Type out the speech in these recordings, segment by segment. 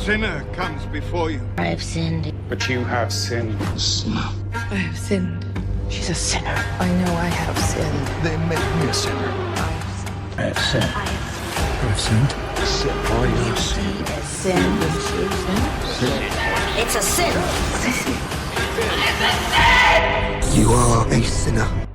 sinner comes before you. I have sinned. But you have sinned. I have sinned. She's a sinner. I know I have sinned. They make me a sinner. I have sinned. You have sinned? Sin. Oh, you have sinned. Sin. It's a sin. You are a sinner.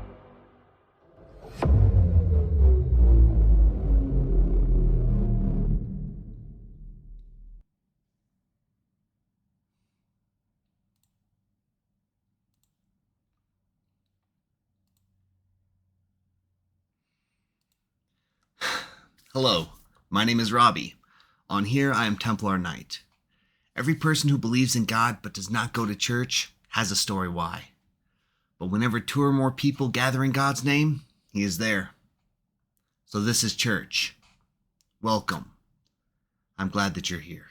Hello, my name is Robbie. On here, I am Templar Knight. Every person who believes in God but does not go to church has a story why. But whenever two or more people gather in God's name, He is there. So this is church. Welcome. I'm glad that you're here.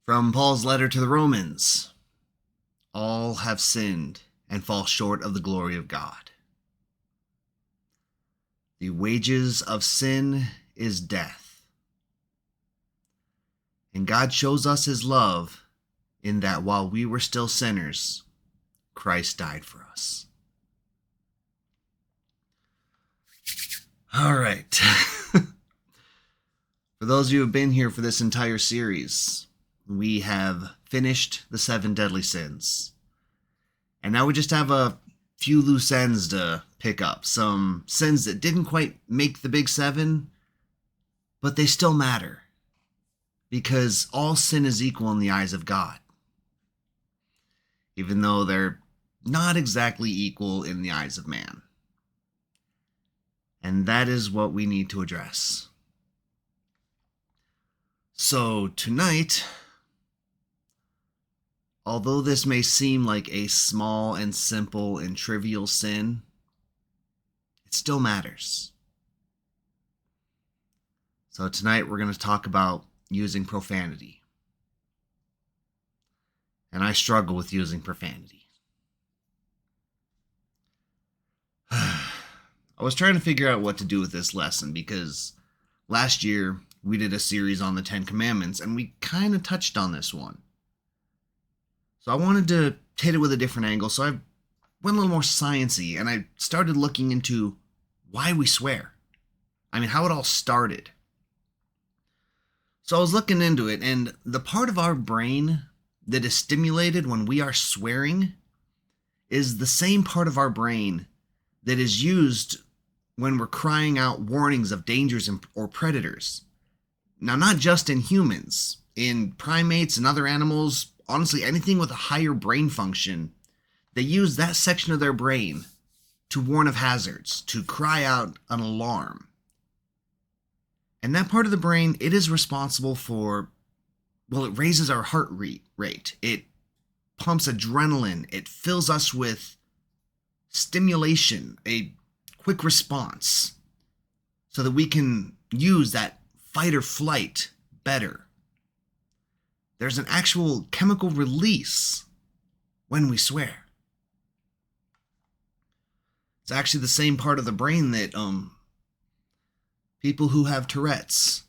From Paul's letter to the Romans, all have sinned and fall short of the glory of God. The wages of sin is death. And God shows us His love in that while we were still sinners, Christ died for us. All right. For those of you who have been here for this entire series, we have finished the 7 deadly sins. And now we just have a few loose ends to pick up. Some sins that didn't quite make the big 7, but they still matter. Because all sin is equal in the eyes of God. Even though they're not exactly equal in the eyes of man. And that is what we need to address. So tonight, although this may seem like a small and simple and trivial sin, it still matters. So tonight we're going to talk about using profanity. And I struggle with using profanity. I was trying to figure out what to do with this lesson because last year we did a series on the 10 Commandments and we kind of touched on this one. So I wanted to hit it with a different angle, so I went a little more sciencey and I started looking into why we swear. I mean, how it all started. So I was looking into it, and the part of our brain that is stimulated when we are swearing is the same part of our brain that is used when we're crying out warnings of dangers or predators. Now, not just in humans, in primates and other animals, honestly, anything with a higher brain function, they use that section of their brain to warn of hazards, to cry out an alarm. And that part of the brain, it is responsible for, well, it raises our heart rate. It pumps adrenaline. It fills us with stimulation, a quick response, so that we can use that fight or flight better. There's an actual chemical release when we swear. It's actually the same part of the brain that people who have Tourette's,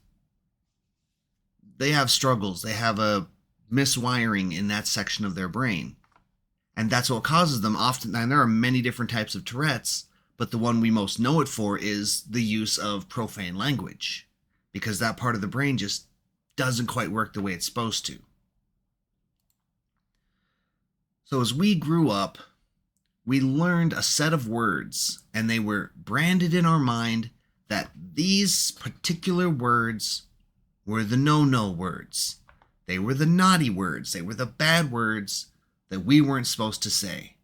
they have struggles. They have a miswiring in that section of their brain. And that's what causes them often. And there are many different types of Tourette's, but the one we most know it for is the use of profane language, because that part of the brain just doesn't quite work the way it's supposed to. So as we grew up, we learned a set of words, and they were branded in our mind that these particular words were the no-no words. They were the naughty words. They were the bad words that we weren't supposed to say.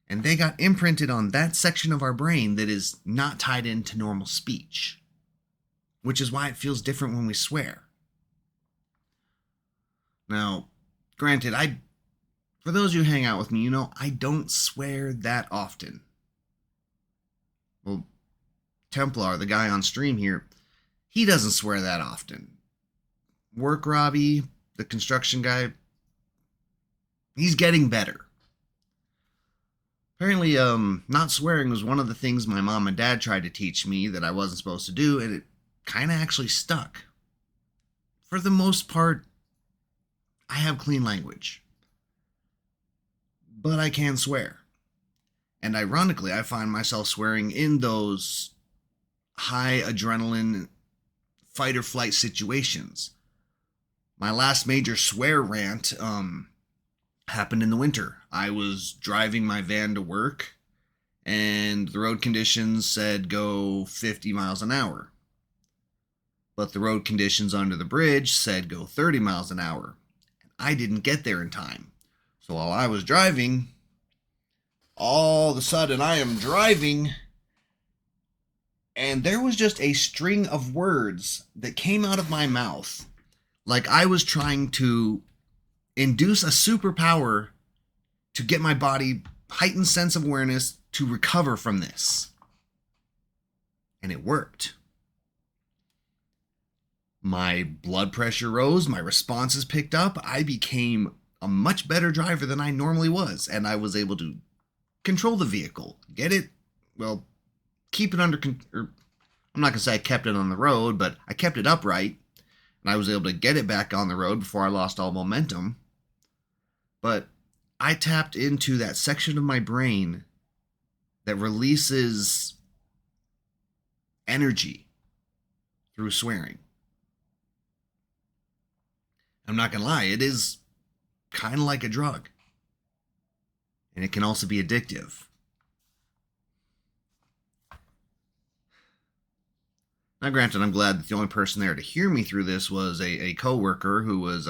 And they got imprinted on that section of our brain that is not tied into normal speech, which is why it feels different when we swear. Now, granted, for those of you who hang out with me, you know I don't swear that often. Well, Templar, the guy on stream here, he doesn't swear that often. Work Robbie, the construction guy, he's getting better. Apparently, not swearing was one of the things my mom and dad tried to teach me that I wasn't supposed to do, and it kind of actually stuck. for the most part, I have clean language. But I can swear. And ironically, I find myself swearing in those high adrenaline fight or flight situations. My last major swear rant happened in the winter. I was driving my van to work, and the road conditions said go 50 miles an hour. But the road conditions under the bridge said go 30 miles an hour. And I didn't get there in time. So while I was driving, all of a sudden I am driving, and there was just a string of words that came out of my mouth like I was trying to induce a superpower to get my body heightened sense of awareness to recover from this. And it worked. My blood pressure rose, my responses picked up, I became a much better driver than I normally was, and I was able to control the vehicle, keep it under control. I'm not going to say I kept it on the road, but I kept it upright, and I was able to get it back on the road before I lost all momentum. But I tapped into that section of my brain that releases energy through swearing. I'm not going to lie, it is kind of like a drug. And it can also be addictive. Now, granted, I'm glad that the only person there to hear me through this was a coworker who was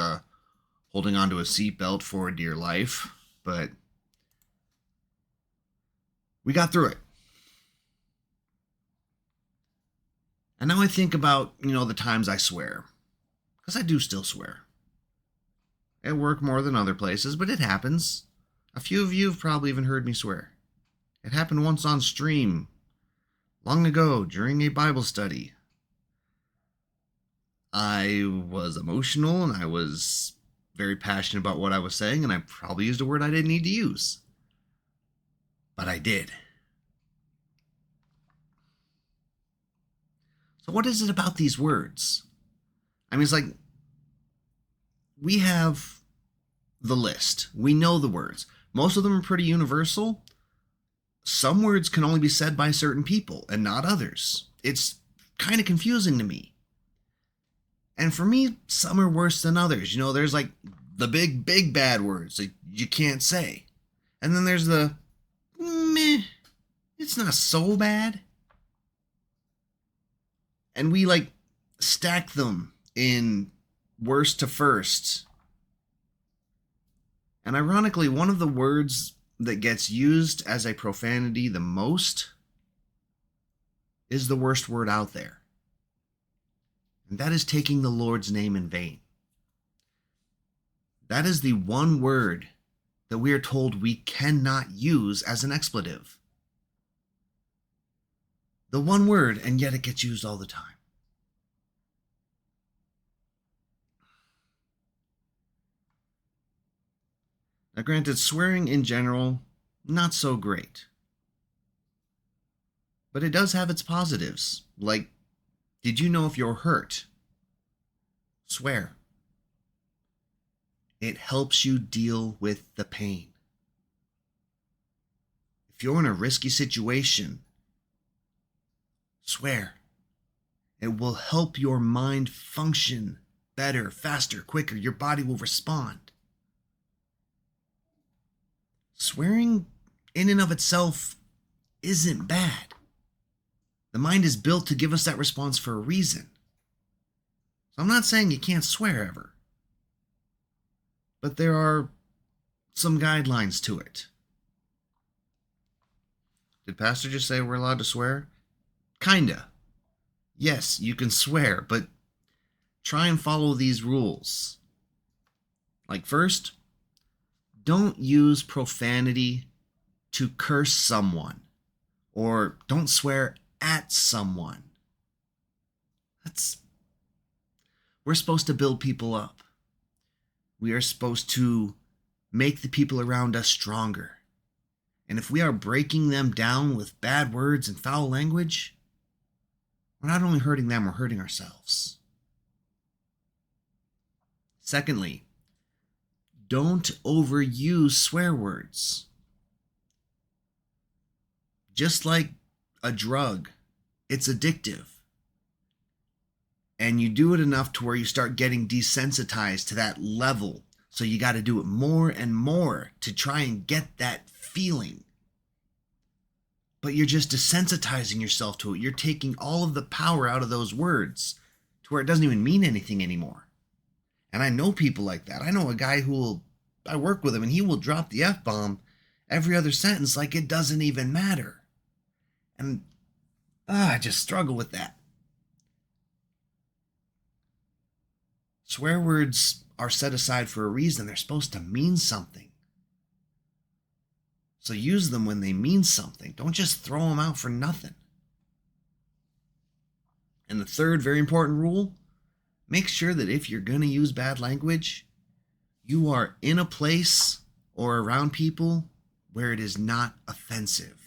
holding onto a seatbelt for dear life, but we got through it. And now I think about, the times I swear, because I do still swear. At work more than other places, but it happens. A few of you have probably even heard me swear. It happened once on stream, long ago, during a Bible study. I was emotional, and I was very passionate about what I was saying, and I probably used a word I didn't need to use. But I did. So what is it about these words? I mean, it's like, we have the list. We know the words. Most of them are pretty universal. Some words can only be said by certain people and not others. It's kind of confusing to me. And for me, some are worse than others. There's like the big, big bad words that you can't say. And then there's the meh, it's not so bad. And we stack them in worst to first. And ironically, one of the words that gets used as a profanity the most is the worst word out there. And that is taking the Lord's name in vain. That is the one word that we are told we cannot use as an expletive. The one word, and yet it gets used all the time. Now, granted, swearing in general, not so great. But it does have its positives. Like, did you know if you're hurt? Swear. It helps you deal with the pain. If you're in a risky situation, swear. It will help your mind function better, faster, quicker. Your body will respond. Swearing in and of itself isn't bad. The mind is built to give us that response for a reason. So I'm not saying you can't swear ever. But there are some guidelines to it. Did Pastor just say we're allowed to swear? Kinda. Yes, you can swear, but try and follow these rules. Like, first, don't use profanity to curse someone, or don't swear at someone. We're supposed to build people up. We are supposed to make the people around us stronger. And if we are breaking them down with bad words and foul language, we're not only hurting them, we're hurting ourselves. Secondly, don't overuse swear words. Just like a drug, it's addictive. And you do it enough to where you start getting desensitized to that level. So you got to do it more and more to try and get that feeling. But you're just desensitizing yourself to it. You're taking all of the power out of those words to where it doesn't even mean anything anymore. And I know people like that. I know a guy I work with him, and he will drop the F-bomb every other sentence like it doesn't even matter. And I just struggle with that. Swear words are set aside for a reason. They're supposed to mean something. So use them when they mean something. Don't just throw them out for nothing. And the third very important rule, make sure that if you're going to use bad language, you are in a place or around people where it is not offensive.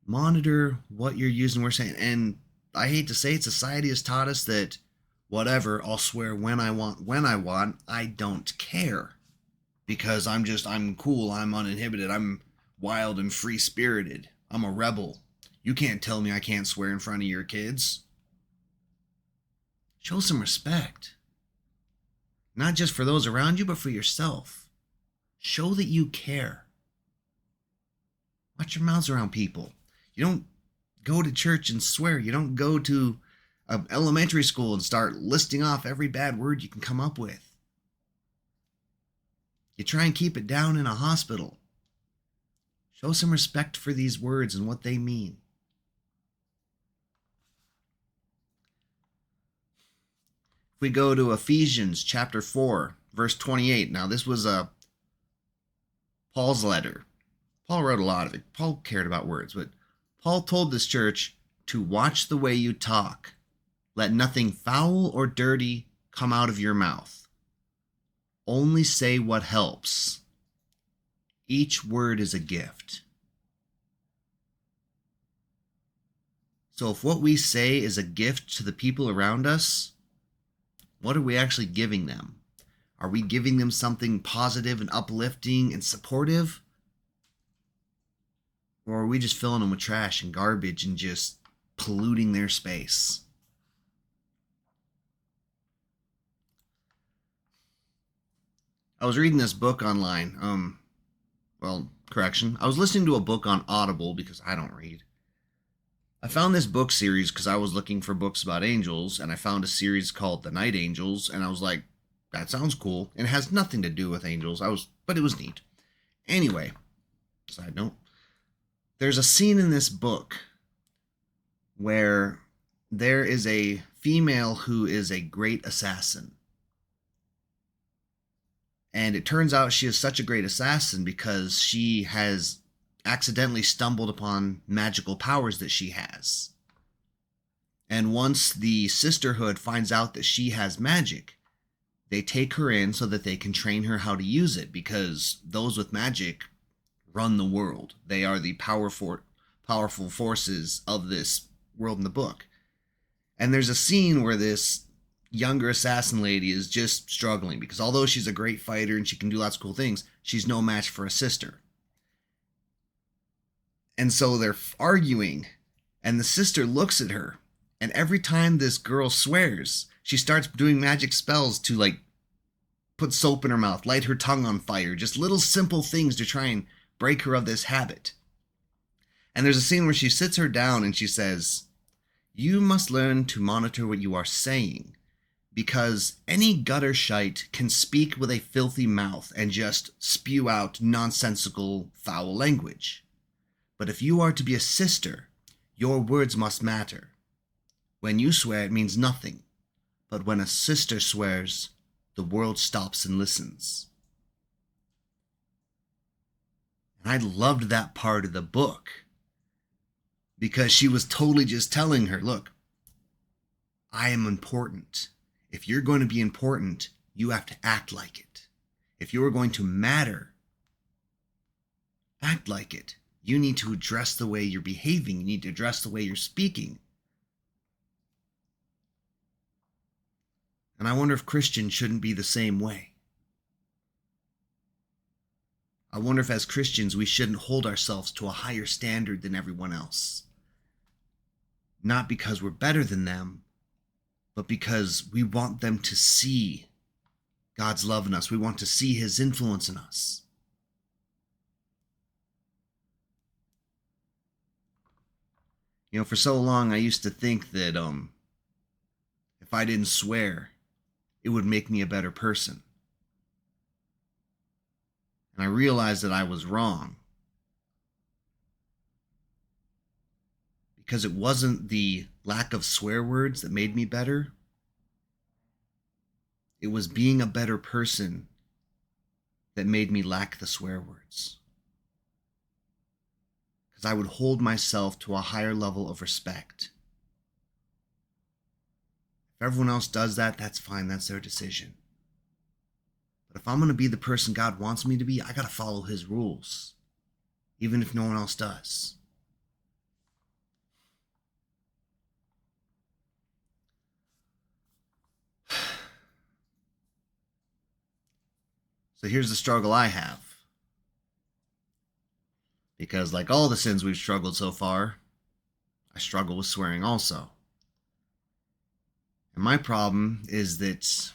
Monitor what you're using. We're saying, and I hate to say it, society has taught us that whatever, I'll swear when I want, I don't care. Because I'm cool, I'm uninhibited, I'm wild and free-spirited, I'm a rebel. You can't tell me I can't swear in front of your kids. Show some respect. Not just for those around you, but for yourself. Show that you care. Watch your mouths around people. You don't go to church and swear. You don't go to elementary school and start listing off every bad word you can come up with. You try and keep it down in a hospital. Show some respect for these words and what they mean. If we go to Ephesians chapter 4, verse 28. Now, this was Paul's letter. Paul wrote a lot of it. Paul cared about words, but Paul told this church to watch the way you talk. Let nothing foul or dirty come out of your mouth. Only say what helps. Each word is a gift. So if what we say is a gift to the people around us, what are we actually giving them? Are we giving them something positive and uplifting and supportive? Or are we just filling them with trash and garbage and just polluting their space? I was reading this book online. I was listening to a book on Audible because I don't read. I found this book series because I was looking for books about angels, and I found a series called The Night Angels, and I was like, that sounds cool. It has nothing to do with angels, but it was neat. Anyway, side note, there's a scene in this book where there is a female who is a great assassin. And it turns out she is such a great assassin because she has accidentally stumbled upon magical powers that she has. And once the sisterhood finds out that she has magic, they take her in so that they can train her how to use it, because those with magic run the world. They are the powerful forces of this world in the book. And there's a scene where this younger assassin lady is just struggling because although she's a great fighter and she can do lots of cool things, she's no match for a sister. And so they're arguing, and the sister looks at her, and every time this girl swears, she starts doing magic spells to, like, put soap in her mouth, light her tongue on fire, just little simple things to try and break her of this habit. And there's a scene where she sits her down and she says, "You must learn to monitor what you are saying, because any gutter shite can speak with a filthy mouth and just spew out nonsensical, foul language. But if you are to be a sister, your words must matter. When you swear, it means nothing. But when a sister swears, the world stops and listens." And I loved that part of the book, because she was totally just telling her, look, I am important. If you're going to be important, you have to act like it. If you're going to matter, act like it. You need to address the way you're behaving. You need to address the way you're speaking. And I wonder if Christians shouldn't be the same way. I wonder if as Christians we shouldn't hold ourselves to a higher standard than everyone else. Not because we're better than them, but because we want them to see God's love in us. We want to see his influence in us. You know, for so long I used to think that if I didn't swear, it would make me a better person. And I realized that I was wrong. Because it wasn't the lack of swear words that made me better. It was being a better person that made me lack the swear words. Because I would hold myself to a higher level of respect. If everyone else does that, that's fine. That's their decision. But if I'm going to be the person God wants me to be, I got to follow his rules. Even if no one else does. So here's the struggle I have. Because like all the sins we've struggled so far, I struggle with swearing also. And my problem is that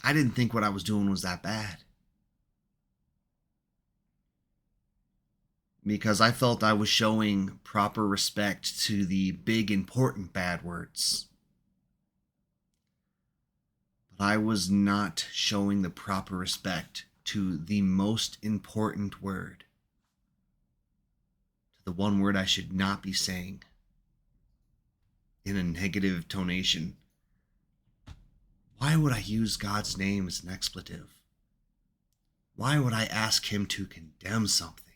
I didn't think what I was doing was that bad. Because I felt I was showing proper respect to the big, important bad words. But I was not showing the proper respect to the most important word. To the one word I should not be saying in a negative tonation. Why would I use God's name as an expletive? Why would I ask him to condemn something?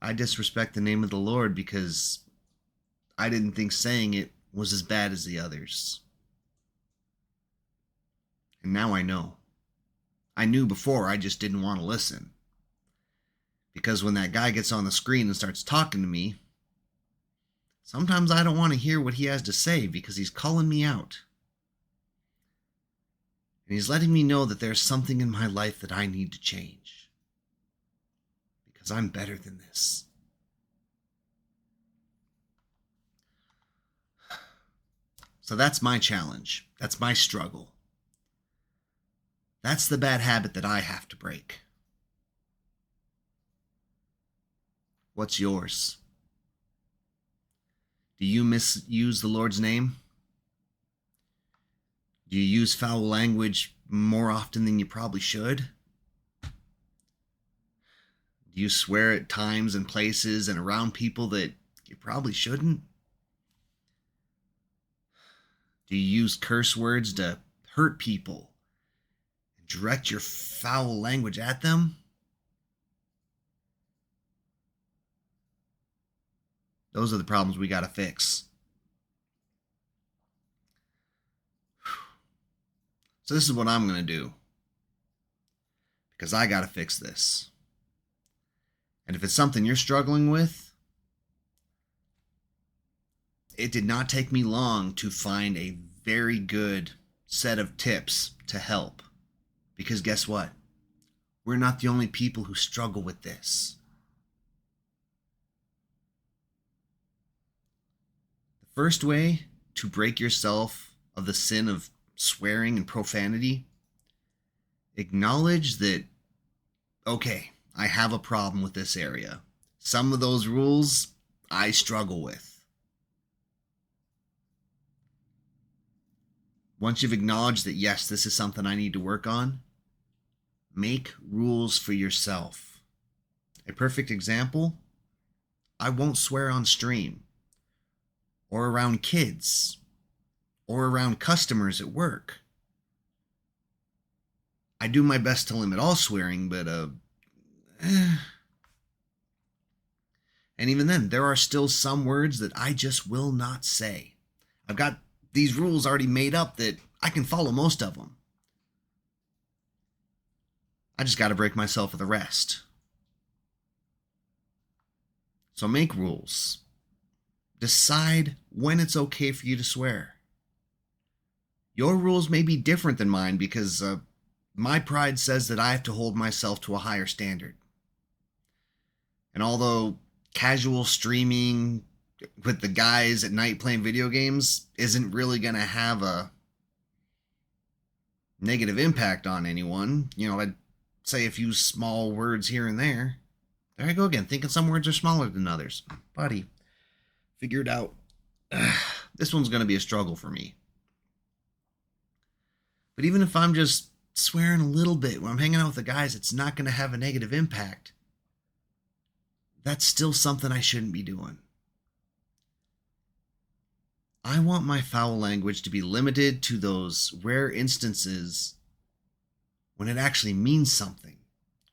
I disrespect the name of the Lord because I didn't think saying it was as bad as the others. And now I know. I knew before, I just didn't want to listen. Because when that guy gets on the screen and starts talking to me, sometimes I don't want to hear what he has to say because he's calling me out. And he's letting me know that there's something in my life that I need to change. Because I'm better than this. So that's my challenge. That's my struggle. That's the bad habit that I have to break. What's yours? Do you misuse the Lord's name? Do you use foul language more often than you probably should? Do you swear at times and places and around people that you probably shouldn't? Do you use curse words to hurt people and direct your foul language at them? Those are the problems we got to fix. So this is what I'm going to do. Because I got to fix this. And if it's something you're struggling with, it did not take me long to find a very good set of tips to help. Because guess what? We're not the only people who struggle with this. The first way to break yourself of the sin of swearing and profanity, acknowledge that, okay, I have a problem with this area. Some of those rules I struggle with. Once you've acknowledged that, yes, this is something I need to work on, make rules for yourself. A perfect example, I won't swear on stream, or around kids, or around customers at work. I do my best to limit all swearing, but and even then, there are still some words that I just will not say. I've got these rules already made up that I can follow most of them. I just got to break myself of the rest. So make rules. Decide when it's okay for you to swear. Your rules may be different than mine because my pride says that I have to hold myself to a higher standard. And although casual streaming with the guys at night playing video games isn't really going to have a negative impact on anyone, I'd say a few small words here and there. There I go again, thinking some words are smaller than others. Buddy, figure it out. This one's going to be a struggle for me. But even if I'm just swearing a little bit when I'm hanging out with the guys, it's not going to have a negative impact. That's still something I shouldn't be doing. I want my foul language to be limited to those rare instances when it actually means something,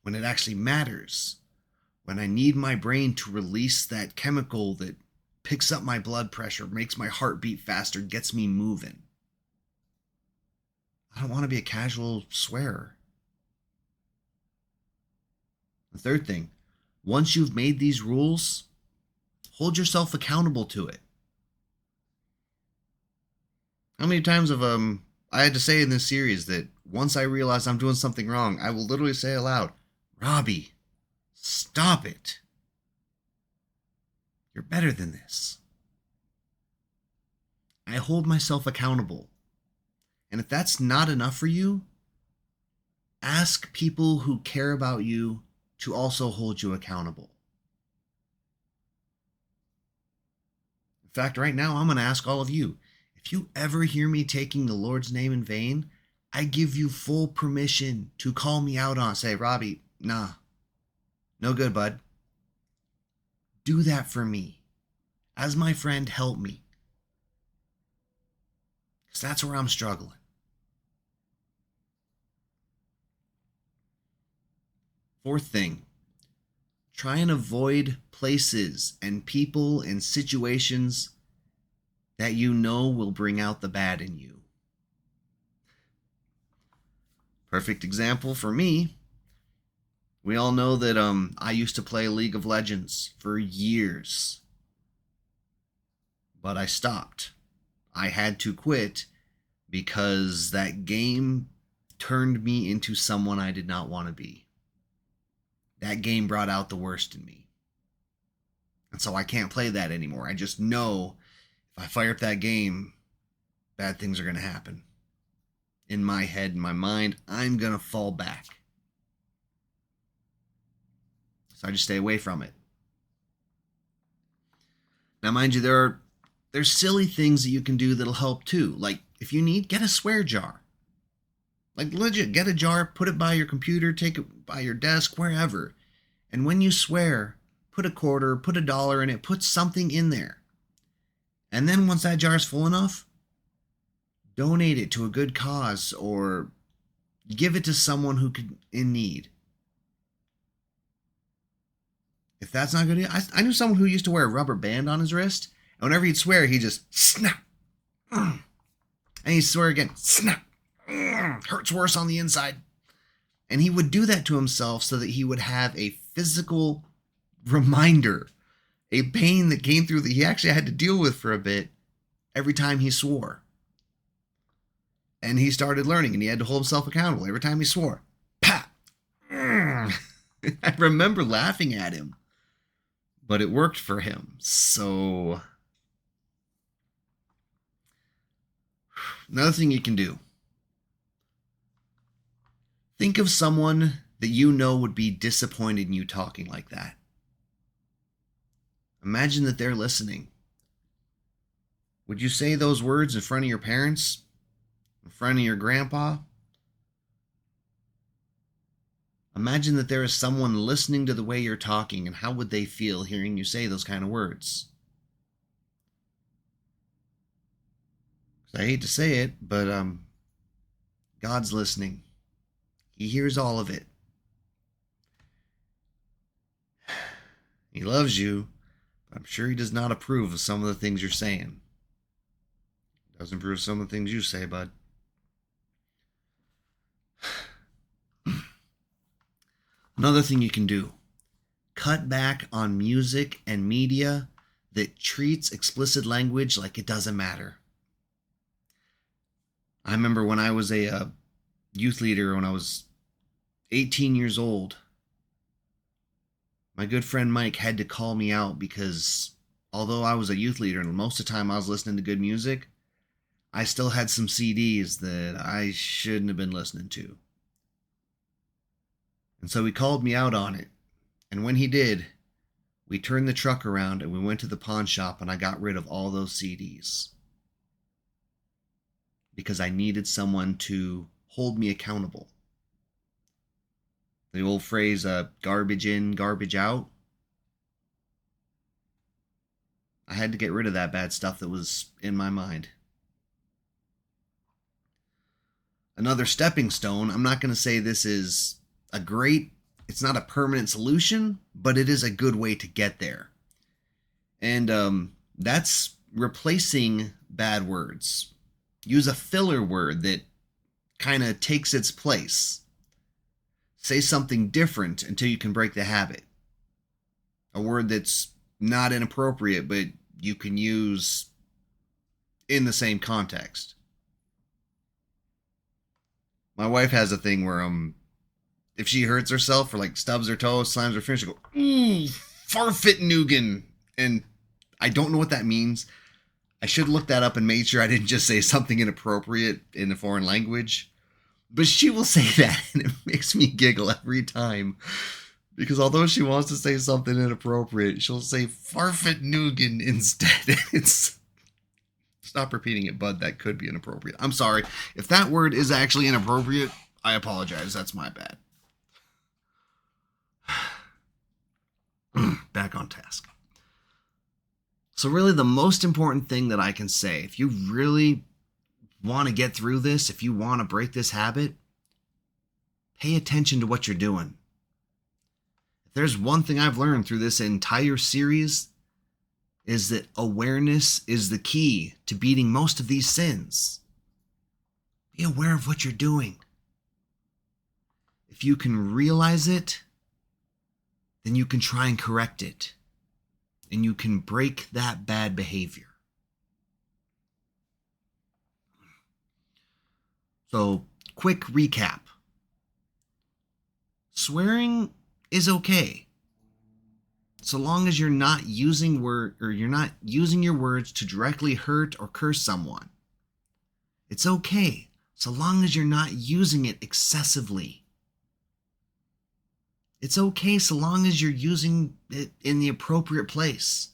when it actually matters, when I need my brain to release that chemical that picks up my blood pressure, makes my heart beat faster, gets me moving. I don't want to be a casual swearer. The third thing, once you've made these rules, hold yourself accountable to it. How many times have I had to say in this series that once I realize I'm doing something wrong, I will literally say aloud, Robbie, stop it. You're better than this. I hold myself accountable. And if that's not enough for you, ask people who care about you to also hold you accountable. In fact, right now, I'm going to ask all of you, if you ever hear me taking the Lord's name in vain, I give you full permission to call me out on it. Say, Robbie, nah, no good, bud. Do that for me. As my friend, help me. Because that's where I'm struggling. Fourth thing, try and avoid places and people and situations that you know will bring out the bad in you. Perfect example for me. We all know that I used to play League of Legends for years. But I stopped. I had to quit because that game turned me into someone I did not want to be. That game brought out the worst in me. And so I can't play that anymore. I just know if I fire up that game, bad things are going to happen. In my head, in my mind, I'm going to fall back. So I just stay away from it. Now, mind you, there's silly things that you can do that'll help too. Like, if you need, get a swear jar. Like, legit, get a jar, put it by your computer, take it by your desk, wherever. And when you swear, put a quarter, put $1 in it, put something in there. And then once that jar's full enough, donate it to a good cause or give it to someone who could in need. If that's not good, I knew someone who used to wear a rubber band on his wrist, and whenever he'd swear, he'd just snap. And he'd swear again, snap. Hurts worse on the inside. And he would do that to himself so that he would have a physical reminder, a pain that came through that he actually had to deal with for a bit every time he swore. And he started learning, and he had to hold himself accountable every time he swore. Pa! I remember laughing at him, but it worked for him. So, another thing you can do. Think of someone that you know would be disappointed in you talking like that. Imagine that they're listening. Would you say those words in front of your parents? In front of your grandpa? Imagine that there is someone listening to the way you're talking, and how would they feel hearing you say those kind of words? I hate to say it, but God's listening. He hears all of it. He loves you, but I'm sure he does not approve of some of the things you're saying. He doesn't approve of some of the things you say, bud. Another thing you can do, cut back on music and media that treats explicit language like it doesn't matter. I remember when I was a youth leader, when I was 18 years old, my good friend Mike had to call me out because although I was a youth leader and most of the time I was listening to good music, I still had some CDs that I shouldn't have been listening to. And so he called me out on it. And when he did, we turned the truck around and we went to the pawn shop and I got rid of all those CDs. Because I needed someone to hold me accountable. The old phrase, garbage in, garbage out. I had to get rid of that bad stuff that was in my mind. Another stepping stone, I'm not going to say this is it's not a permanent solution, but it is a good way to get there. And that's replacing bad words. Use a filler word that kind of takes its place. Say something different until you can break the habit. A word that's not inappropriate, but you can use in the same context. My wife has a thing where if she hurts herself or like stubs her toe, slams her finger, she'll go, ooh, farfitnugan. And I don't know what that means. I should look that up and make sure I didn't just say something inappropriate in a foreign language. But she will say that, and it makes me giggle every time. Because although she wants to say something inappropriate, she'll say farfitnugan instead. Stop repeating it, bud. That could be inappropriate. I'm sorry. If that word is actually inappropriate, I apologize. That's my bad. Back on task. So really the most important thing that I can say, if you really want to get through this, if you want to break this habit, pay attention to what you're doing. If there's one thing I've learned through this entire series, is that awareness is the key to beating most of these sins. Be aware of what you're doing. If you can realize it, then you can try and correct it. And you can break that bad behavior. So, quick recap. Swearing is okay. So long as you're not using your words to directly hurt or curse someone. It's okay, so long as you're not using it excessively. It's okay so long as you're using it in the appropriate place,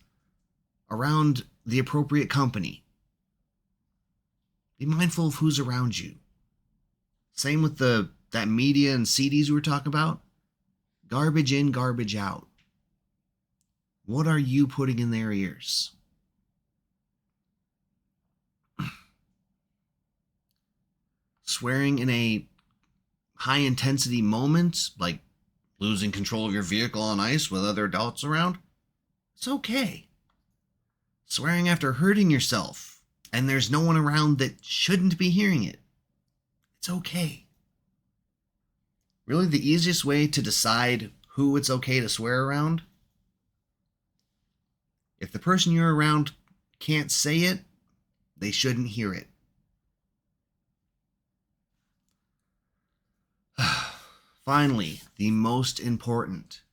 around the appropriate company. Be mindful of who's around you. Same with that media and CDs we were talking about. Garbage in, garbage out. What are you putting in their ears? Swearing in a high-intensity moment, like losing control of your vehicle on ice with other adults around, it's okay. Swearing after hurting yourself and there's no one around that shouldn't be hearing it, it's okay. Really, the easiest way to decide who it's okay to swear around, if the person you're around can't say it, they shouldn't hear it. Finally, the most important.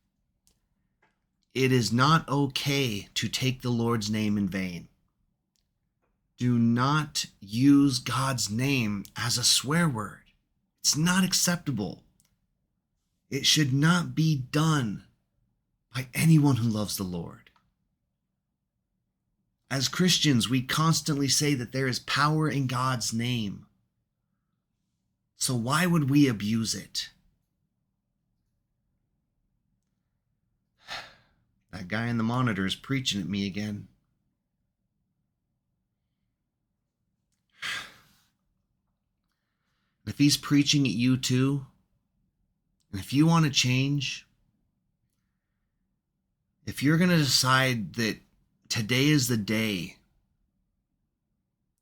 It is not okay to take the Lord's name in vain. Do not use God's name as a swear word. It's not acceptable. It should not be done by anyone who loves the Lord. As Christians, we constantly say that there is power in God's name. So why would we abuse it? That guy in the monitor is preaching at me again. If he's preaching at you too, and if you want to change, if you're going to decide that today is the day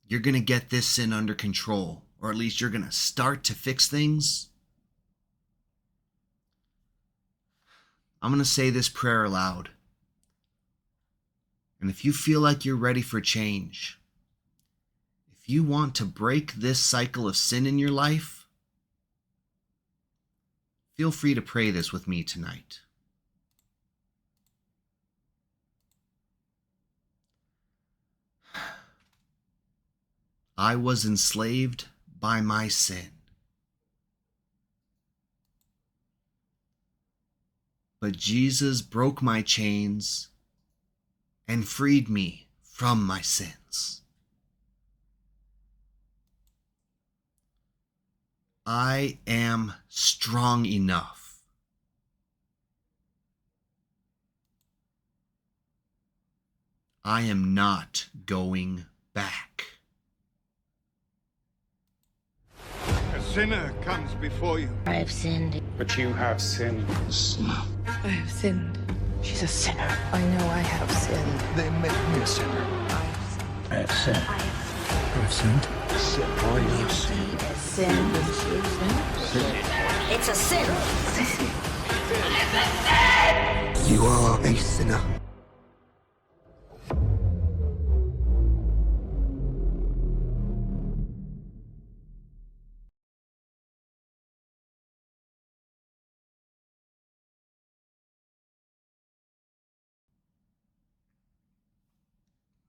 you're going to get this sin under control, or at least you're going to start to fix things, I'm going to say this prayer aloud. And if you feel like you're ready for change, if you want to break this cycle of sin in your life, feel free to pray this with me tonight. I was enslaved by my sin. But Jesus broke my chains and freed me from my sins. I am strong enough. I am not going back. A sinner comes before you. I have sinned. But you have sinned. I have sinned. She's a sinner. I know I have sinned. They make me a sinner. I have sinned. I have sinned. Sin. It's a sin. You are a sinner.